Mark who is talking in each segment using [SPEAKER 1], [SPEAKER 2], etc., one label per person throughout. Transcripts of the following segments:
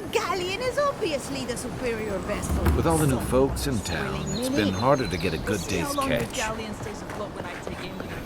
[SPEAKER 1] The galleon is obviously the superior vessel.
[SPEAKER 2] With all the new folks in town, it's been harder to get a good
[SPEAKER 3] See how
[SPEAKER 2] day's
[SPEAKER 3] long the
[SPEAKER 2] catch.
[SPEAKER 3] galleon stays afloat when I take aim with it.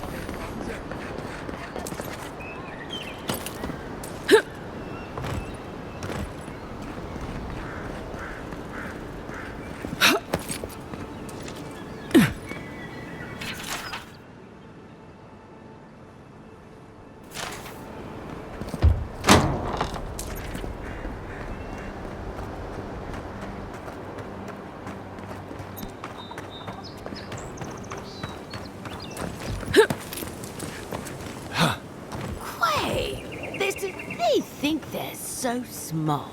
[SPEAKER 1] They think they're so smart.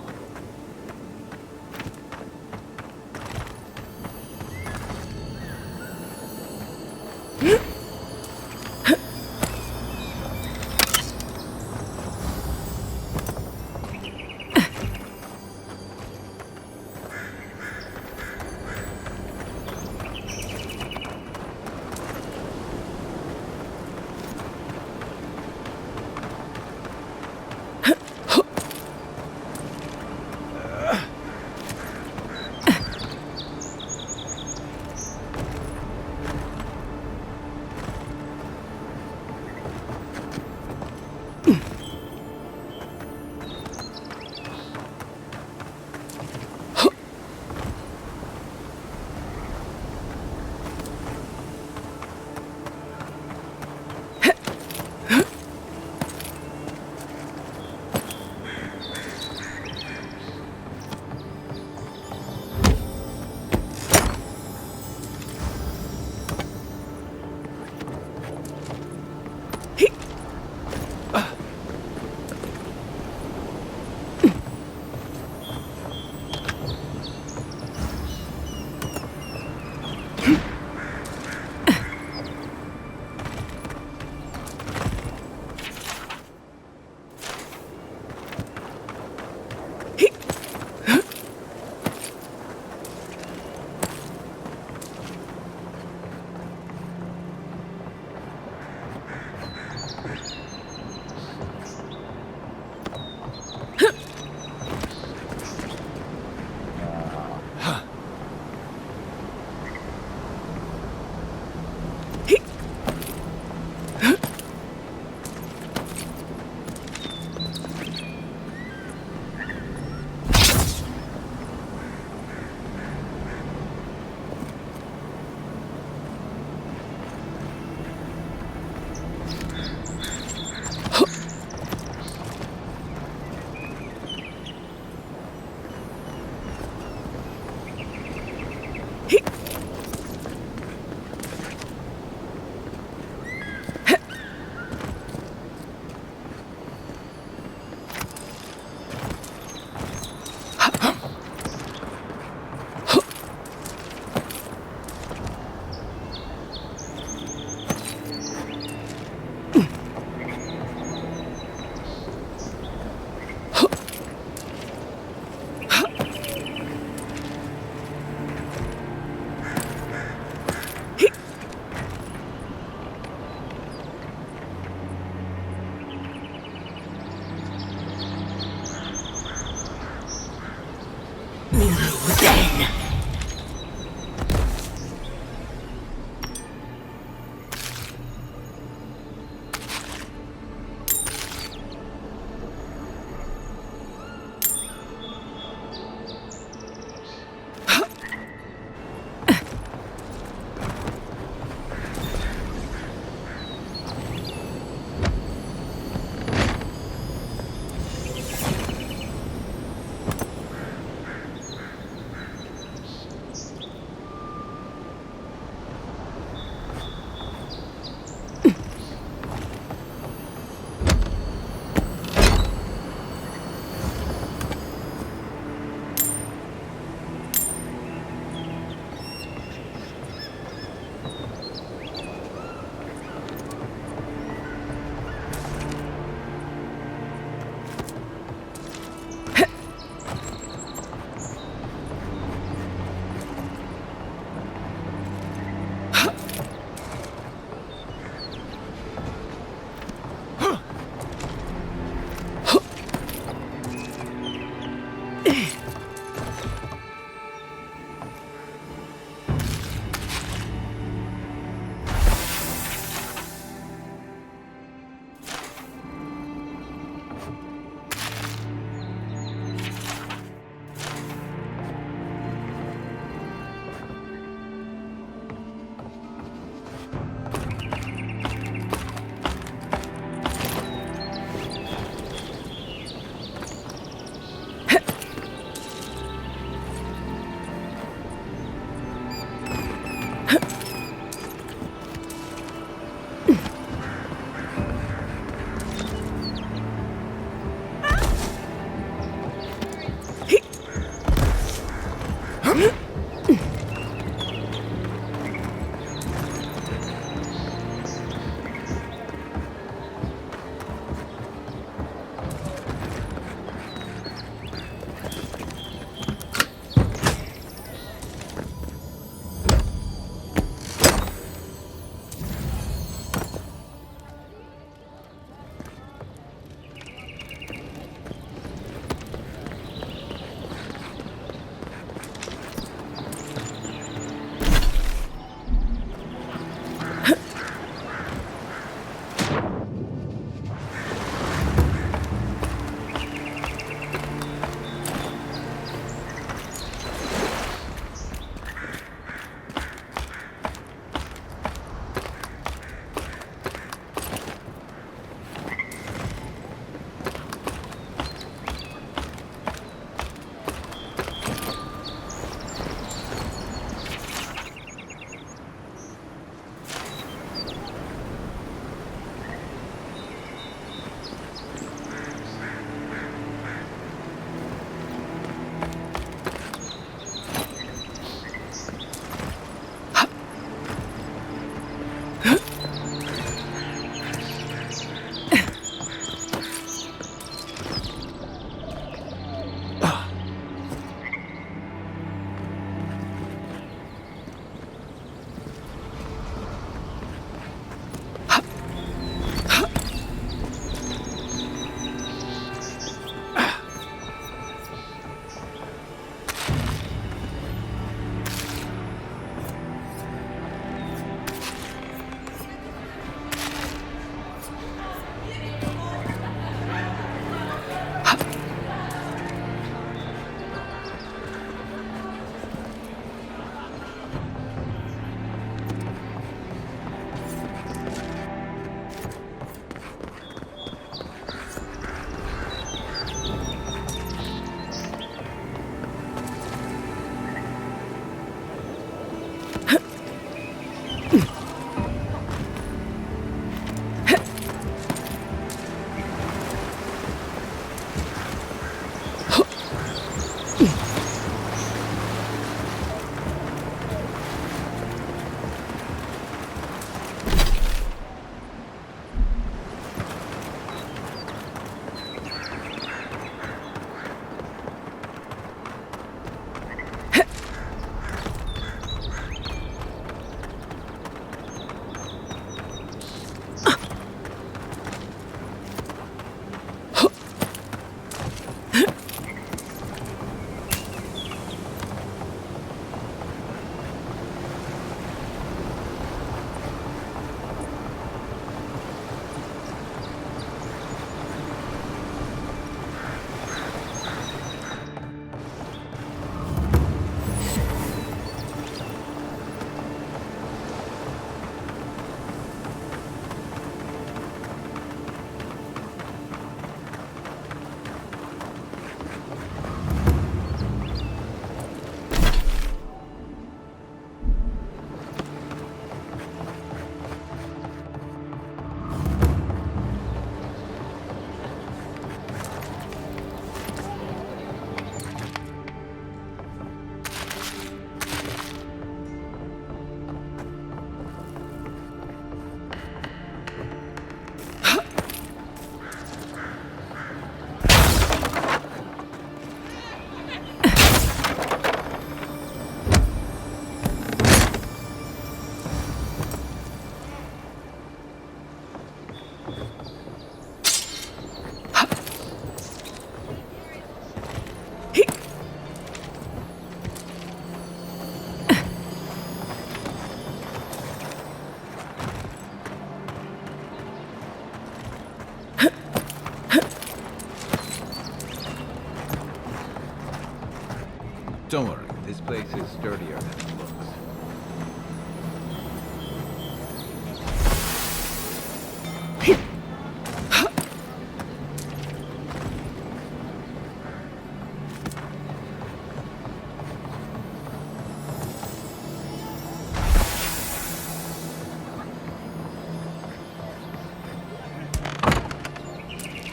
[SPEAKER 2] Don't worry.
[SPEAKER 4] This place is sturdier than it looks.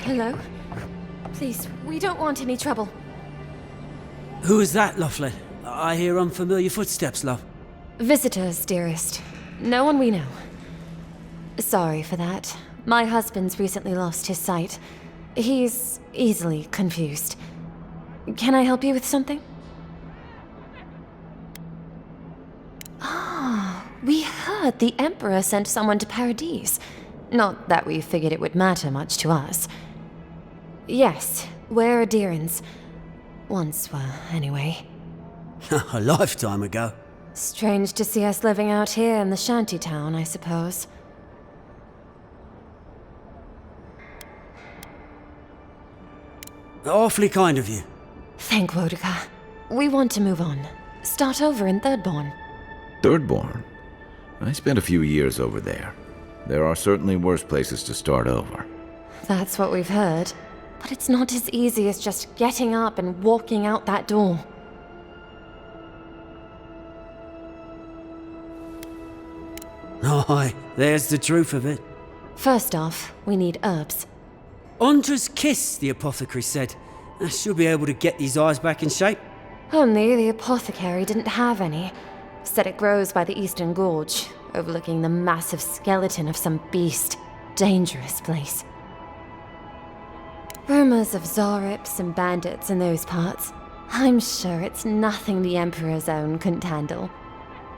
[SPEAKER 5] Hello? Please, we don't want any trouble.
[SPEAKER 6] Who is that, Loughlin? I hear unfamiliar footsteps, love.
[SPEAKER 5] Visitors, dearest. No one we know. Sorry for that. My husband's recently lost his sight. He's easily confused. Can I help you with something? Ah, we heard the Emperor sent someone to Paradise. Not that we figured it would matter much to us. Yes, we're Adirans. Once were, anyway.
[SPEAKER 6] A lifetime ago.
[SPEAKER 5] Strange to see us living out here in the shanty town, I suppose.
[SPEAKER 6] Awfully kind of you.
[SPEAKER 5] Thank Wodika. We want to move on. Start over in Thirdborn.
[SPEAKER 2] Thirdborn? I spent a few years over there. There are certainly worse places to start over.
[SPEAKER 5] That's what we've heard. But it's not as easy as just getting up and walking out that door.
[SPEAKER 6] Aye, there's the truth of it.
[SPEAKER 5] First off, we need herbs.
[SPEAKER 6] Andra's kiss, the apothecary said. She'll be able to get these eyes back in shape.
[SPEAKER 5] Only the apothecary didn't have any. Said it grows by the Eastern Gorge, overlooking the massive skeleton of some beast. Dangerous place. Rumors of Zarips and bandits in those parts. I'm sure it's nothing the Emperor's own couldn't handle.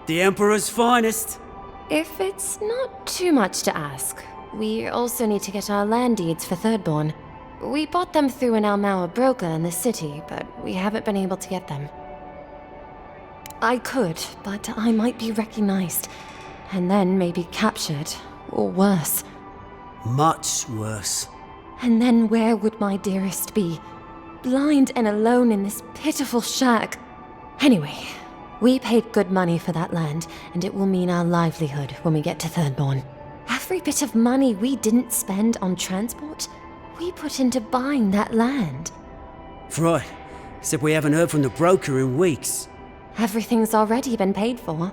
[SPEAKER 6] The Emperor's finest.
[SPEAKER 5] If it's not too much to ask, we also need to get our land deeds for Thirdborn. We bought them through an Almaua broker in the city, but we haven't been able to get them. I could, but I might be recognized, and then maybe captured, or worse.
[SPEAKER 6] Much worse.
[SPEAKER 5] And then where would my dearest be? Blind and alone in this pitiful shack. Anyway, we paid good money for that land, and it will mean our livelihood when we get to Thirdborn. Every bit of money we didn't spend on transport, we put into buying that land.
[SPEAKER 6] Right. Except we haven't heard from the broker in weeks.
[SPEAKER 5] Everything's already been paid for.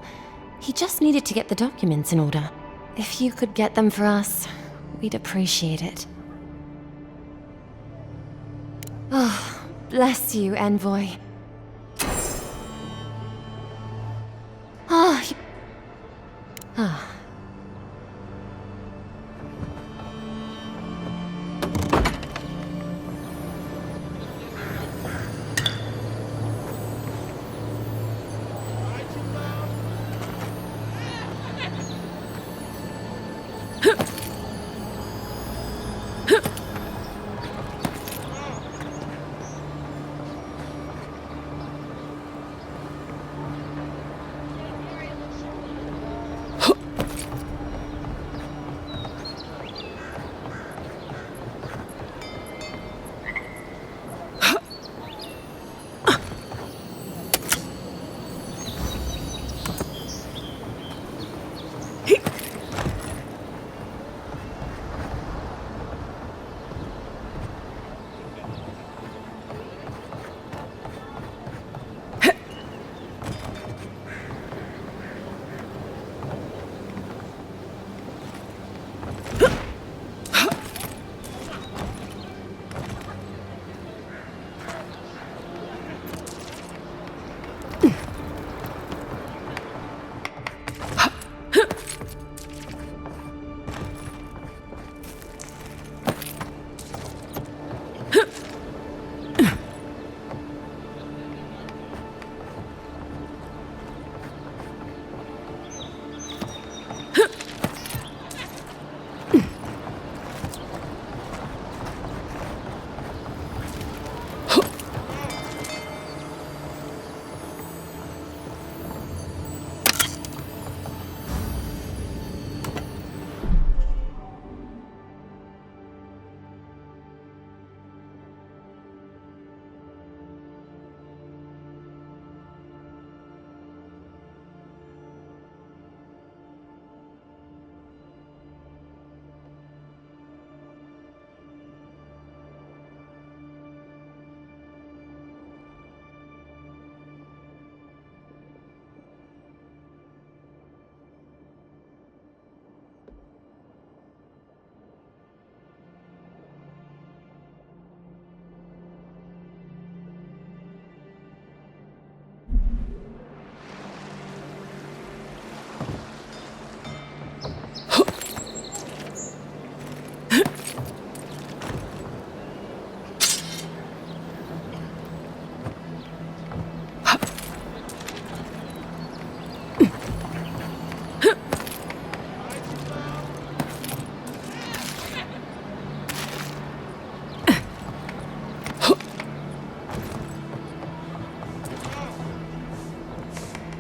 [SPEAKER 5] He just needed to get the documents in order. If you could get them for us, we'd appreciate it. Oh, bless you, Envoy. Ah.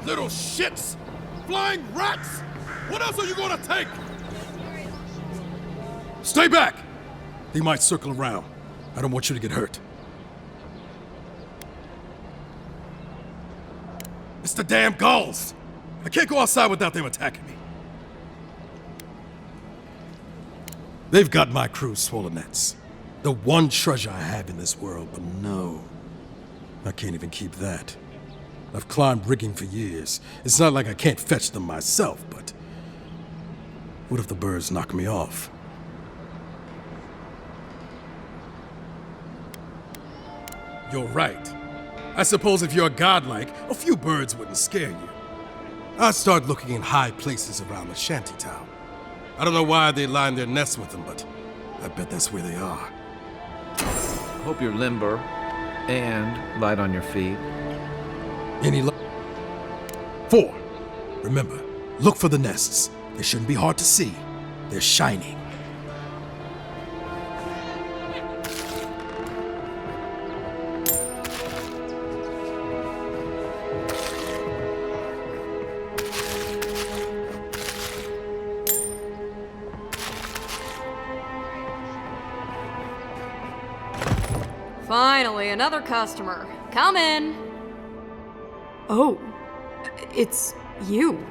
[SPEAKER 7] little shits! Flying rats! What else are you gonna take? Stay back! They might circle around. I don't want you to get hurt. It's the damn gulls! I can't go outside without them attacking me. They've got my crew's swollen nets. The one treasure I have in this world, but no. I can't even keep that. I've climbed rigging for years. It's not like I can't fetch them myself, but... what if the birds knock me off? You're right. I suppose if you're godlike, a few birds wouldn't scare you. I'd start looking in high places around the shantytown. I don't know why they line their nests with them, but I bet that's where they are.
[SPEAKER 2] Hope you're limber and light on your feet.
[SPEAKER 7] Any luck? 4. Remember, look for the nests. They shouldn't be hard to see. They're shining.
[SPEAKER 8] Finally, another customer. Come in. Oh, it's you.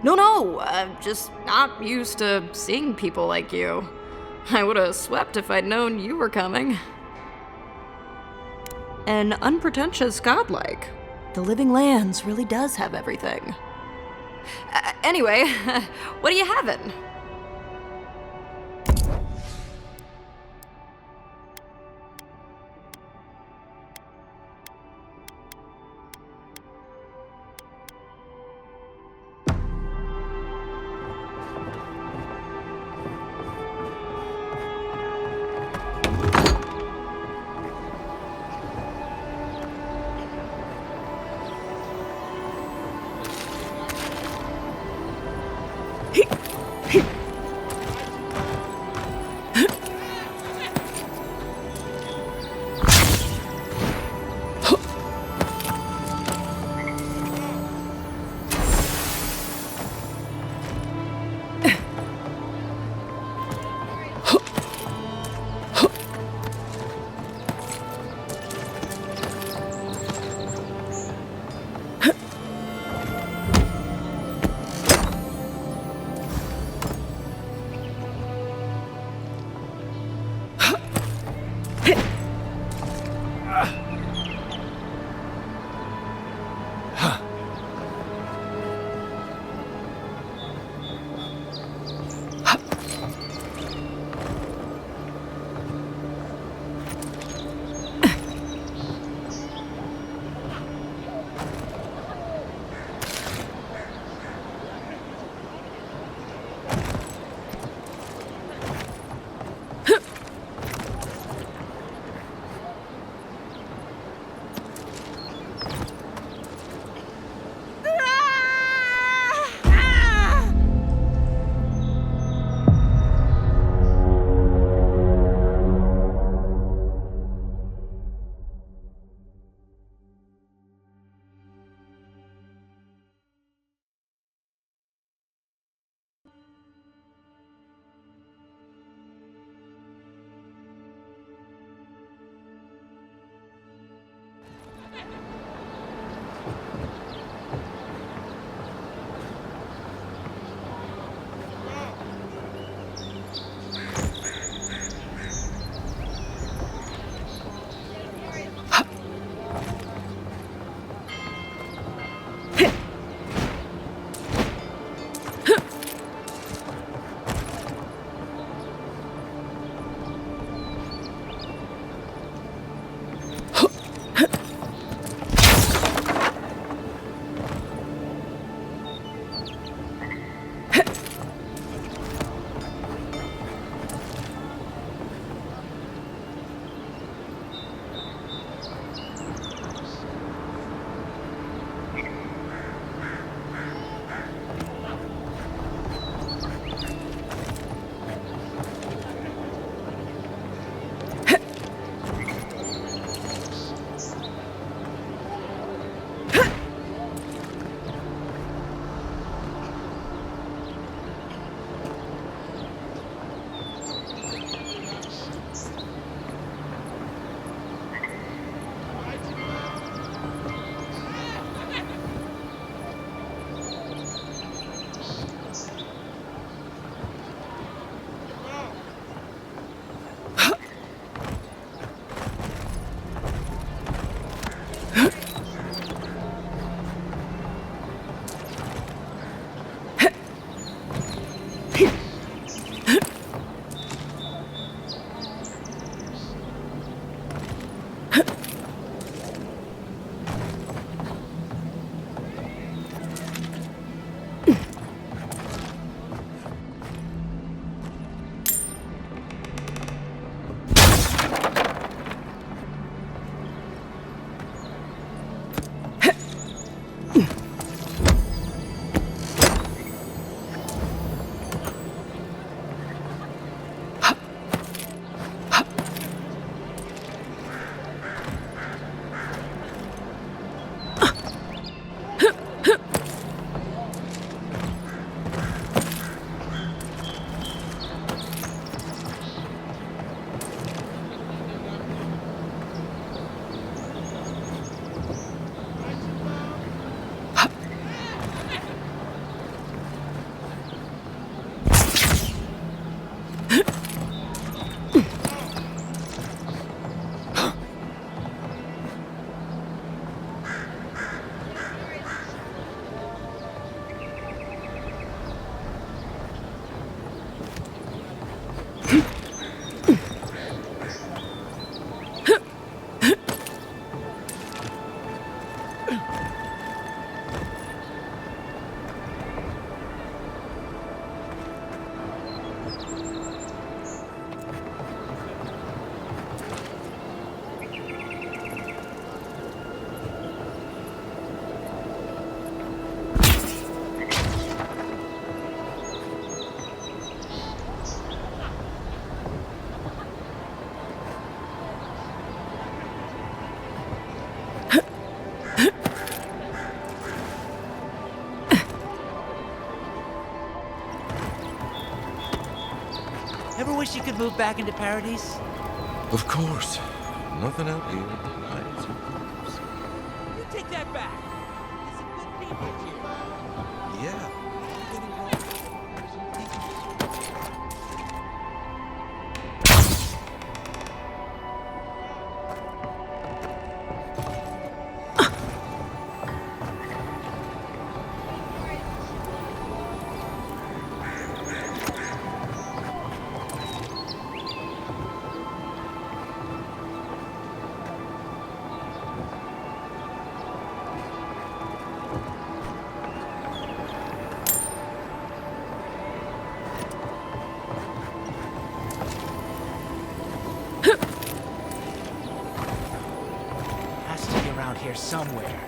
[SPEAKER 8] No, I'm just not used to seeing people like you. I would have swept if I'd known you were coming. An unpretentious godlike. The Living Lands really does have everything. Anyway, what are you having?
[SPEAKER 6] move back into Paradise?
[SPEAKER 9] Of course. Nothing out here.
[SPEAKER 3] You take that back. There's some good people here.
[SPEAKER 9] Yeah.
[SPEAKER 6] Has to be around here somewhere.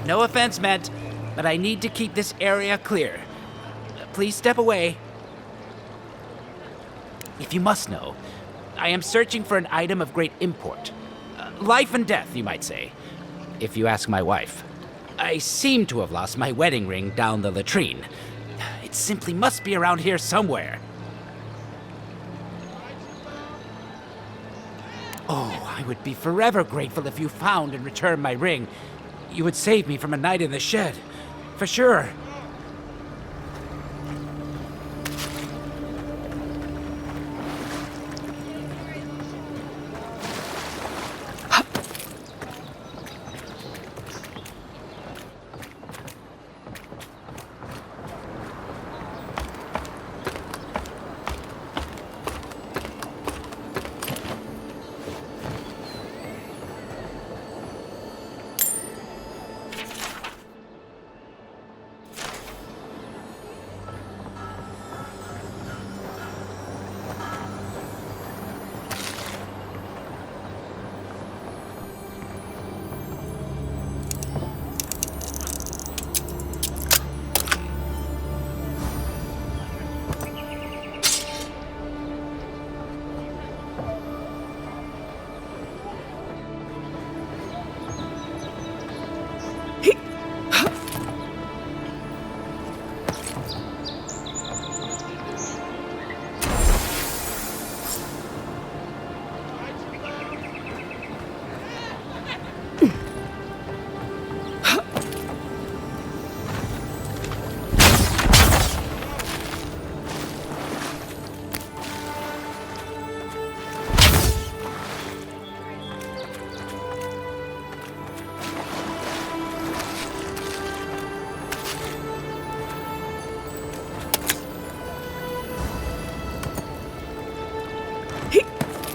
[SPEAKER 6] No offense meant, but I need to keep this area clear. Please step away. If you must know, I am searching for an item of great import. Life and death, you might say, if you ask my wife. I seem to have lost my wedding ring down the latrine. It simply must be around here somewhere. Oh, I would be forever grateful if you found and returned my ring. You would save me from a night in the shed. For sure.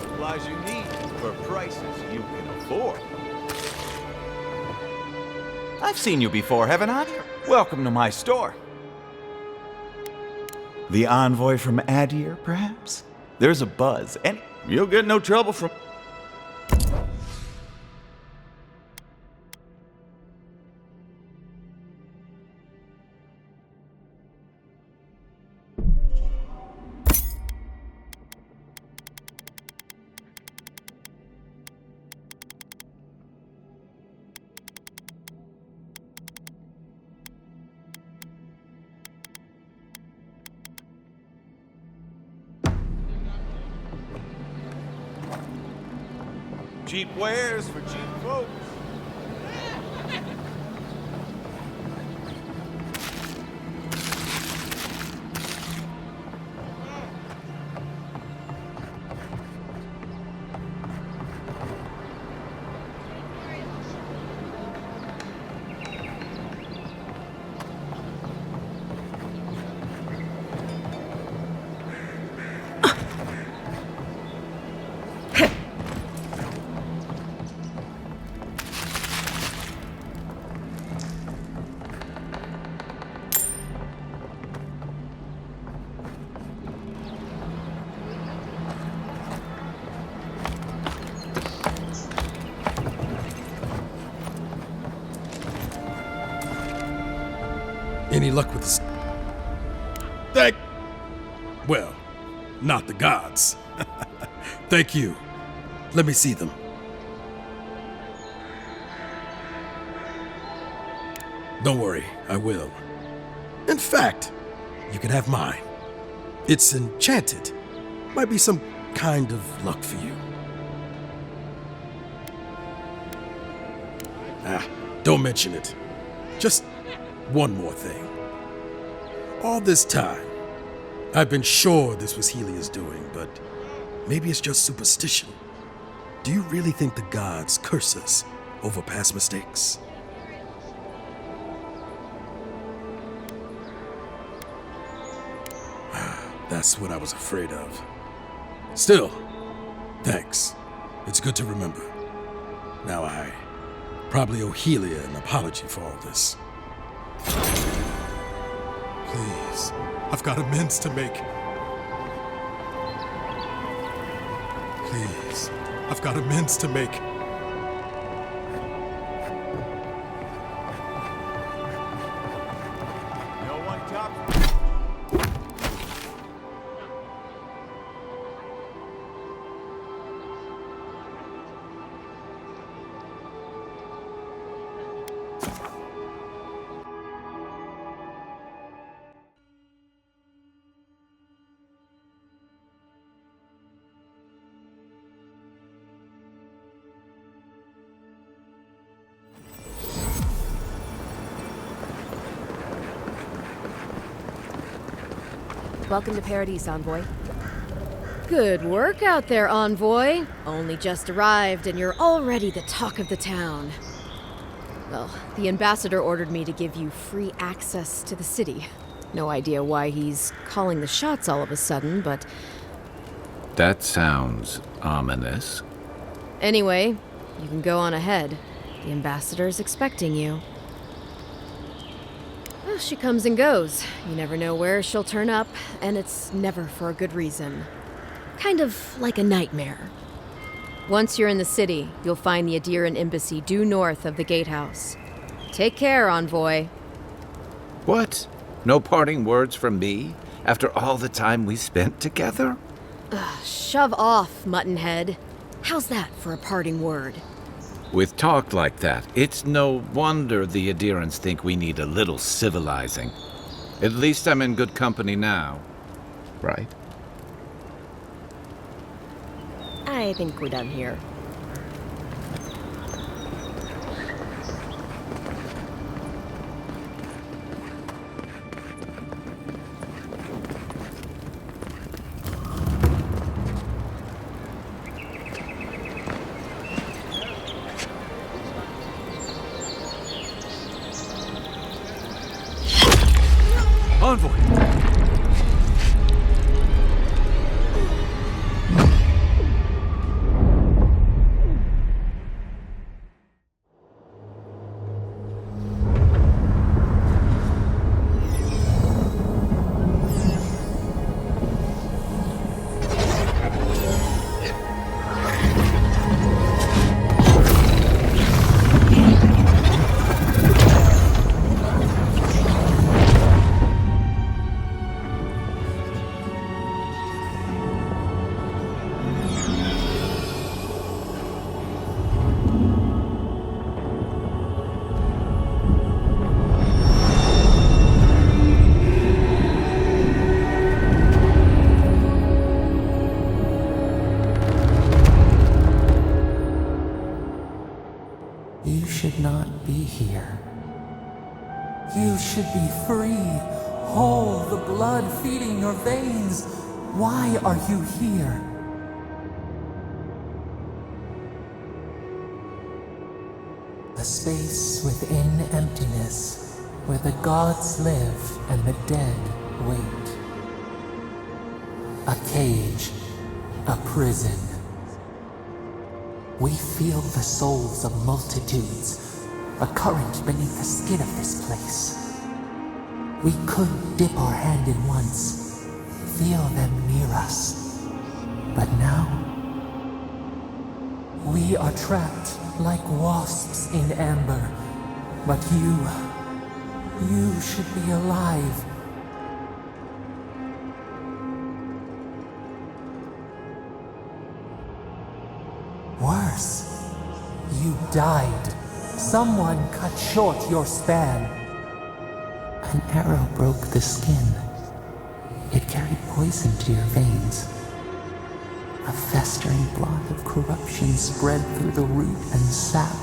[SPEAKER 9] Supplies you need for prices you can afford.
[SPEAKER 10] I've seen you before, haven't I? Welcome to my store. The envoy from Adir, perhaps? There's a buzz, and you'll get no trouble from... Cheap wares for cheap folks.
[SPEAKER 7] Any luck with this? Well, not the gods. Thank you. Let me see them. worry, I will. In fact, you can have mine. It's enchanted. Might be some kind of luck for you. Don't mention it. Just one more thing. All this time, I've been sure this was Helia's doing, but maybe it's just superstition. Do you really think the gods curse us over past mistakes? That's what I was afraid of. Still, thanks. It's good to remember. Now I probably owe Helia an apology for all this. Please, I've got amends to make. Please, I've got amends to make.
[SPEAKER 9] No one tops.
[SPEAKER 1] Welcome to Paradise, Envoy. Good work out there, Envoy. Only just arrived and you're already the talk of the town. Well, the ambassador ordered me to give you free access to the city. No idea why he's calling the shots all of a sudden, but...
[SPEAKER 2] That sounds ominous.
[SPEAKER 1] Anyway, you can go on ahead. The ambassador's expecting you. Well, she comes and goes. You never know where she'll turn up, and it's never for a good reason. Kind of like a nightmare. Once you're in the city, you'll find the Adiran embassy due north of the gatehouse. Take care, Envoy.
[SPEAKER 2] What? No parting words from me? After all the time we spent together?
[SPEAKER 1] Shove off, Muttonhead. How's that for a parting word?
[SPEAKER 2] With talk like that, it's no wonder the Adirans think we need a little civilizing. At least I'm in good company now. Right?
[SPEAKER 1] I think we're done here.
[SPEAKER 9] Envoy!
[SPEAKER 11] You should not be here. You should be free, whole, the blood feeding your veins. Why are you here? A space within emptiness, where the gods live and the dead wait. A cage, a prison. We feel the souls of multitudes, a current beneath the skin of this place. We could dip our hand in once, feel them near us. But now, we are trapped like wasps in amber. But you should be alive. Worse, you died. Someone cut short your span. An arrow broke the skin. It carried poison to your veins. A festering blot of corruption spread through the root and sap.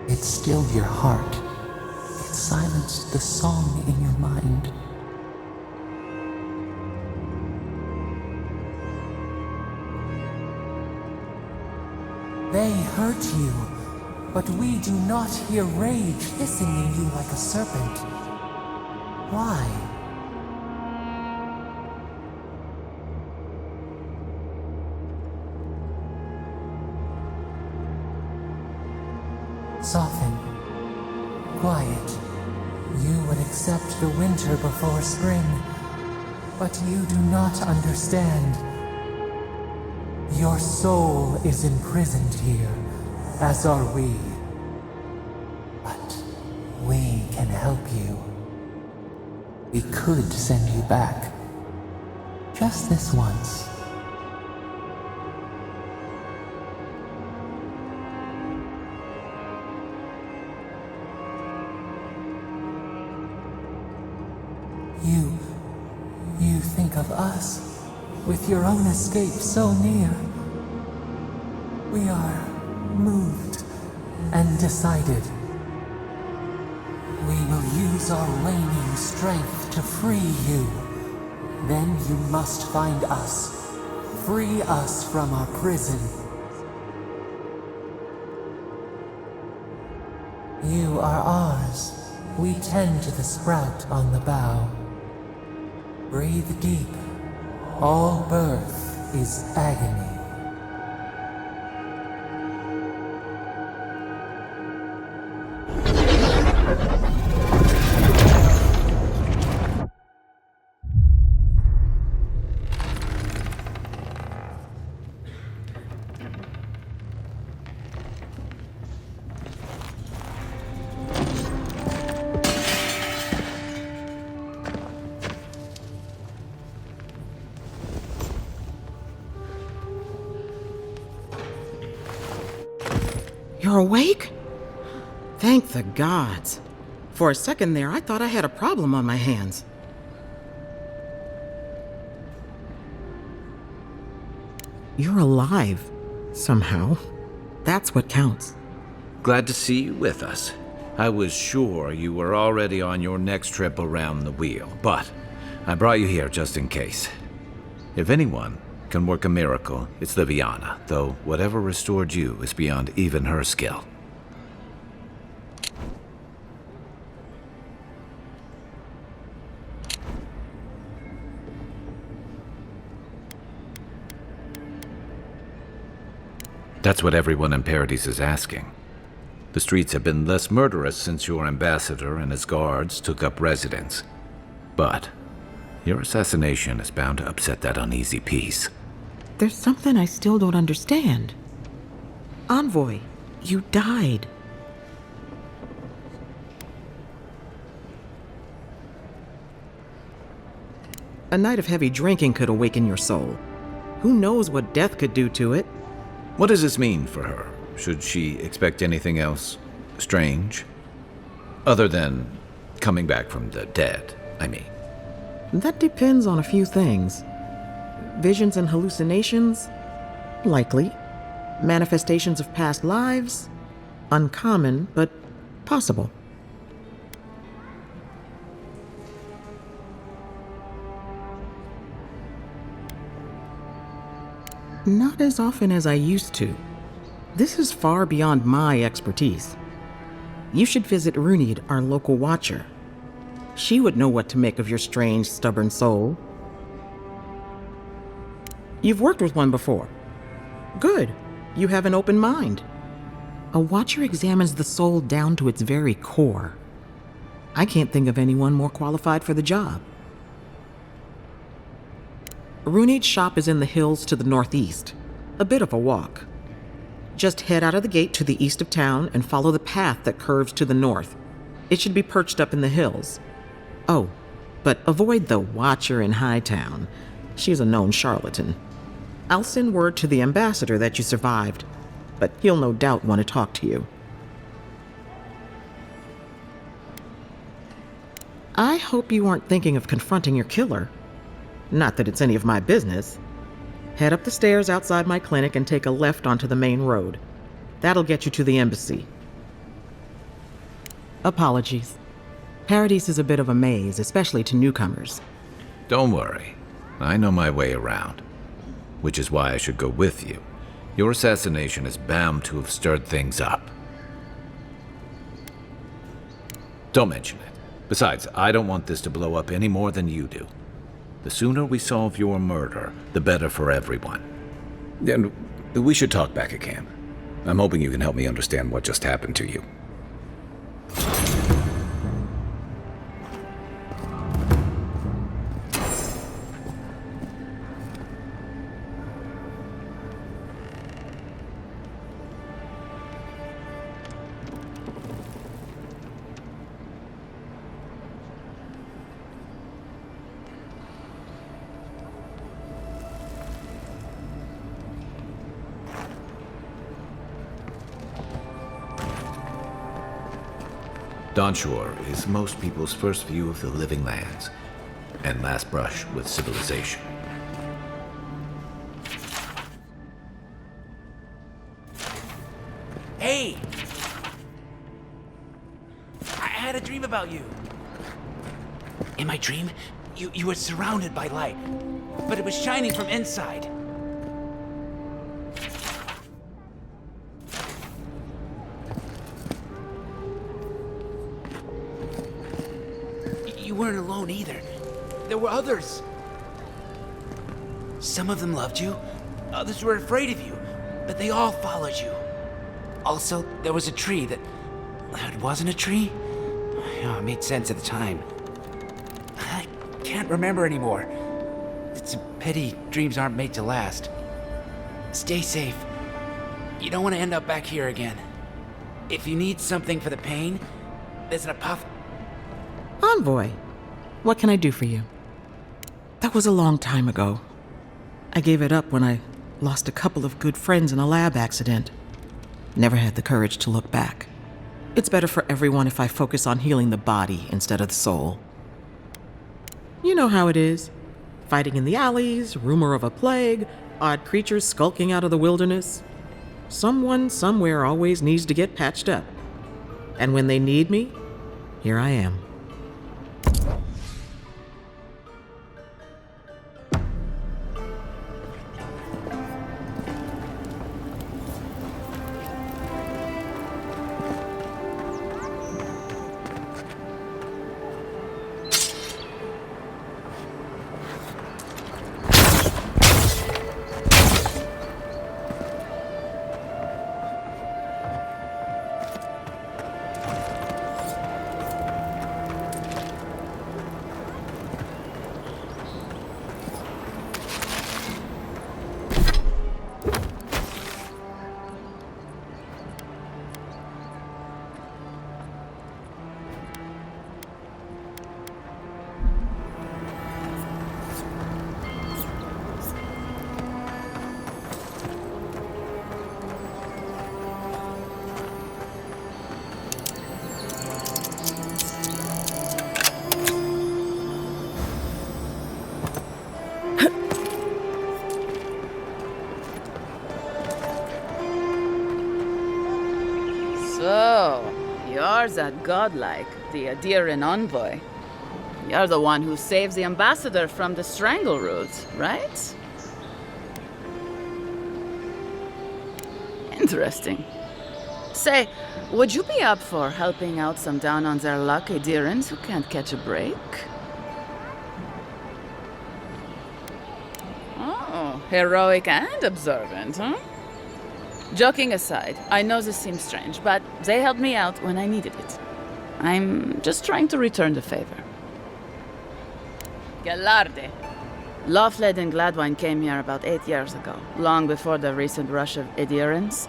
[SPEAKER 11] It stilled your heart. It silenced the song in your mind. They hurt you, but we do not hear rage hissing in you like a serpent. Why? Soften. Quiet. You would accept the winter before spring, but you do not understand. Your soul is imprisoned here, as are we. But we can help you. We could send you back. Just this once. You think of us, with your own escape so near. We are moved and decided. We will use our waning strength to free you. Then you must find us. Free us from our prison. You are ours. We tend to the sprout on the bough. Breathe deep. All birth is agony.
[SPEAKER 12] You're awake? Thank the gods. For a second there, I thought I had a problem on my hands. You're alive, somehow. That's what counts.
[SPEAKER 2] Glad to see you with us. I was sure you were already on your next trip around the wheel, but I brought you here just in case. If anyone can work a miracle, it's Liviana, though whatever restored you is beyond even her skill. That's what everyone in Paradise is asking. The streets have been less murderous since your ambassador and his guards took up residence. But your assassination is bound to upset that uneasy peace.
[SPEAKER 12] There's something I still don't understand. Envoy, you died. A night of heavy drinking could awaken your soul. Who knows what death could do to it?
[SPEAKER 2] What does this mean for her? Should she expect anything else strange? Other than coming back from the dead, I mean.
[SPEAKER 12] That depends on a few things. Visions and hallucinations? Likely. Manifestations of past lives? Uncommon, but possible. Not as often as I used to. This is far beyond my expertise. You should visit Runid, our local watcher. She would know what to make of your strange, stubborn soul. You've worked with one before. Good. You have an open mind. A watcher examines the soul down to its very core. I can't think of anyone more qualified for the job. Runid's shop is in the hills to the northeast. A bit of a walk. Just head out of the gate to the east of town and follow the path that curves to the north. It should be perched up in the hills. Oh, but avoid the watcher in Hightown. She's a known charlatan. I'll send word to the ambassador that you survived, but he'll no doubt want to talk to you. I hope you weren't thinking of confronting your killer. Not that it's any of my business. Head up the stairs outside my clinic and take a left onto the main road. That'll get you to the embassy. Apologies. Paradise is a bit of a maze, especially to newcomers.
[SPEAKER 2] Don't worry. I know my way around. Which is why I should go with you. Your assassination is bound to have stirred things up. Don't mention it. Besides, I don't want this to blow up any more than you do. The sooner we solve your murder, the better for everyone. And we should talk back at camp. I'm hoping you can help me understand what just happened to you. Dawn Shore is most people's first view of the living lands and last brush with civilization.
[SPEAKER 6] Hey! I had a dream about you. In my dream, you were surrounded by light, but it was shining from inside. You weren't alone either. There were others. Some of them loved you, others were afraid of you, but they all followed you. Also, there was a tree that... It wasn't a tree? Oh, it made sense at the time. I can't remember anymore. It's a pity dreams aren't made to last. Stay safe. You don't want to end up back here again. If you need something for the pain, there's an
[SPEAKER 12] Envoy, what can I do for you? That was a long time ago. I gave it up when I lost a couple of good friends in a lab accident. Never had the courage to look back. It's better for everyone if I focus on healing the body instead of the soul. You know how it is. Fighting in the alleys, rumor of a plague, odd creatures skulking out of the wilderness. Someone somewhere always needs to get patched up. And when they need me, here I am.
[SPEAKER 13] So, you're that godlike, the Adiran envoy. You're the one who saves the ambassador from the strangle roots, right? Interesting. Say, would you be up for helping out some down-on-their-luck Adirans who can't catch a break? Oh, heroic and observant, huh? Joking aside, I know this seems strange, but they helped me out when I needed it. I'm just trying to return the favor. Galarde. Lofled and Gladwine came here about 8 years ago, long before the recent rush of Idirans.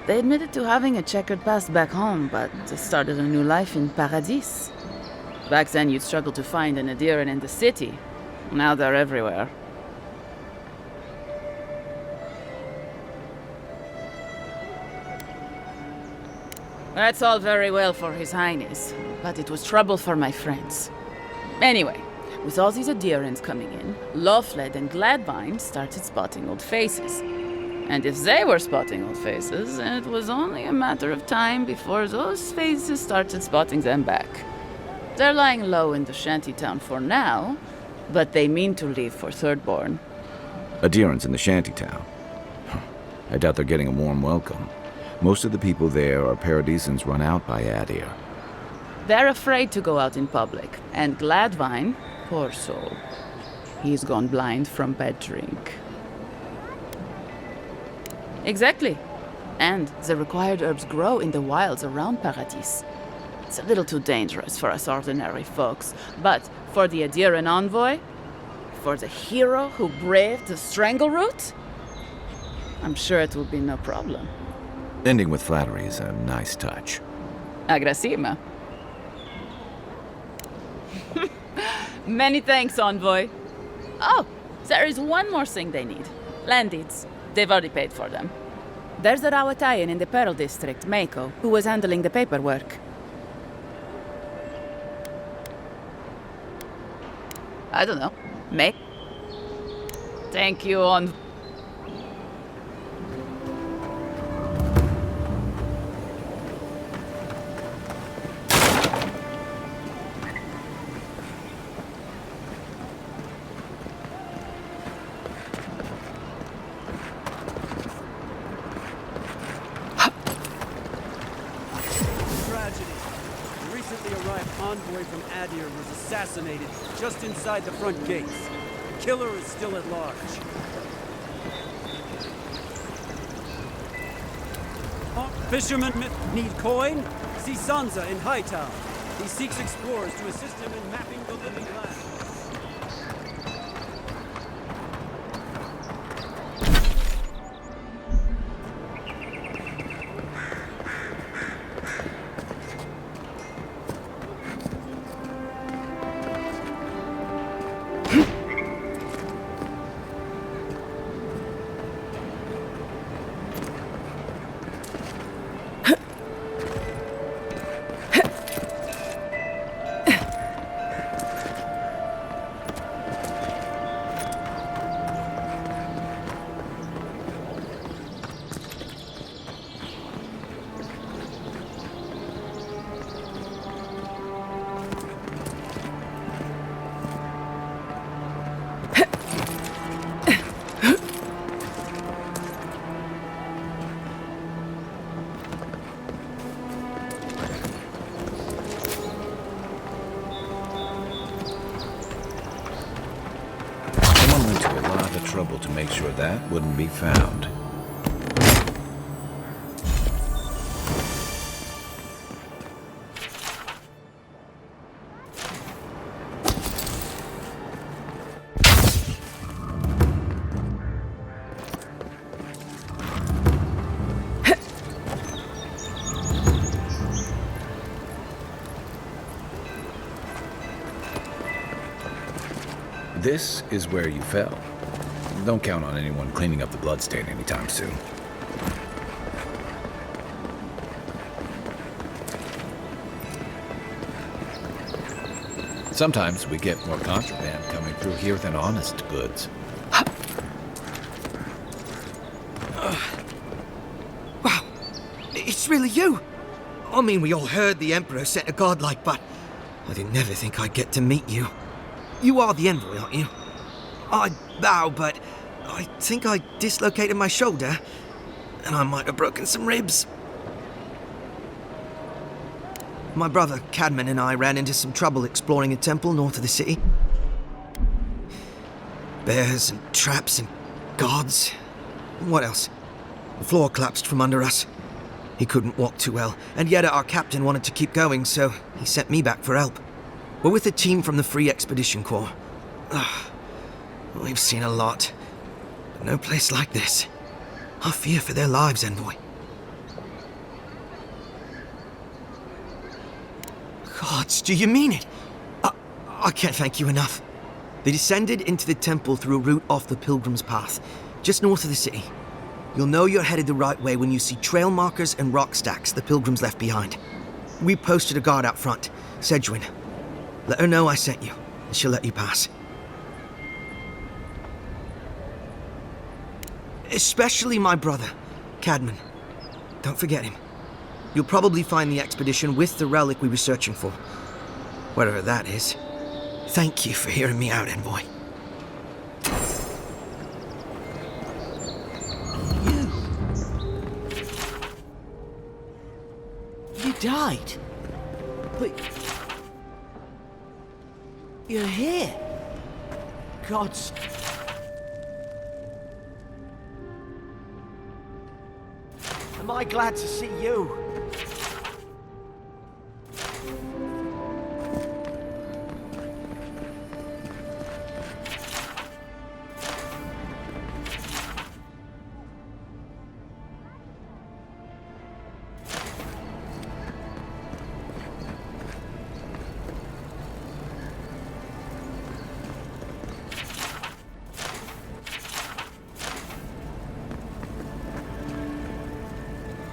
[SPEAKER 13] They admitted to having a checkered past back home, but they started a new life in Paradis. Back then, you'd struggle to find an Adiran in the city. Now they're everywhere. That's all very well for His Highness, but it was trouble for my friends. Anyway, with all these adherents coming in, Loveled and Gladwine started spotting old faces. And if they were spotting old faces, it was only a matter of time before those faces started spotting them back. They're lying low in the shantytown for now, but they mean to leave for Thirdborn.
[SPEAKER 2] Adherents in the shantytown. I doubt they're getting a warm welcome. Most of the people there are paradisans run out by Adir.
[SPEAKER 13] They're afraid to go out in public, and Gladwine, poor soul, he's gone blind from bad drink. Exactly. And the required herbs grow in the wilds around Paradis. It's a little too dangerous for us ordinary folks, but for the Adiran envoy, for the hero who braved the strangle route, I'm sure it will be no problem.
[SPEAKER 2] Ending with flattery is a nice touch.
[SPEAKER 13] Agrasima. Many thanks, envoy. Oh, there is one more thing they need. Land deeds. They've already paid for them. There's a Rawatayan in the Pearl District, Mako, who was handling the paperwork. I don't know. Make. Thank you, envoy.
[SPEAKER 14] Envoy from Adir was assassinated just inside the front gates. The killer is still at large. Fishermen need coin? See Sansa in Hightown. He seeks explorers to assist him in mapping the living land.
[SPEAKER 2] Trouble to make sure that wouldn't be found. This is where you fell. Don't count on anyone cleaning up the bloodstain anytime soon. Sometimes we get more contraband coming through here than honest goods.
[SPEAKER 15] Wow, it's really you! I mean, we all heard the Emperor sent a godlike, but I didn't never think I'd get to meet you. You are the envoy, aren't you? I bow, but I think I dislocated my shoulder, and I might have broken some ribs. My brother, Cadman, and I ran into some trouble exploring a temple north of the city. Bears and traps and guards. What else? The floor collapsed from under us. He couldn't walk too well, and yet our captain wanted to keep going, so he sent me back for help. We're with a team from the Free Expedition Corps. We've seen a lot, but no place like this. I fear for their lives, envoy. Gods, do you mean it? I can't thank you enough. They descended into the temple through a route off the Pilgrim's Path, just north of the city. You'll know you're headed the right way when you see trail markers and rock stacks the Pilgrims left behind. We posted a guard out front, Sedgwin. Let her know I sent you. and she'll let you pass. Especially my brother, Cadman. Don't forget him. You'll probably find the expedition with the relic we were searching for. Whatever that is. Thank you for hearing me out, Envoy.
[SPEAKER 3] You died. But you're here. Gods. Am I glad to see you?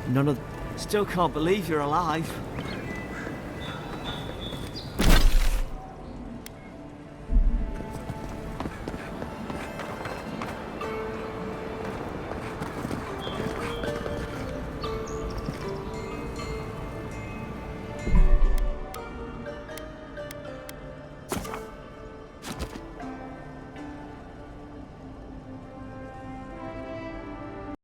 [SPEAKER 3] None of... Still can't believe you're alive.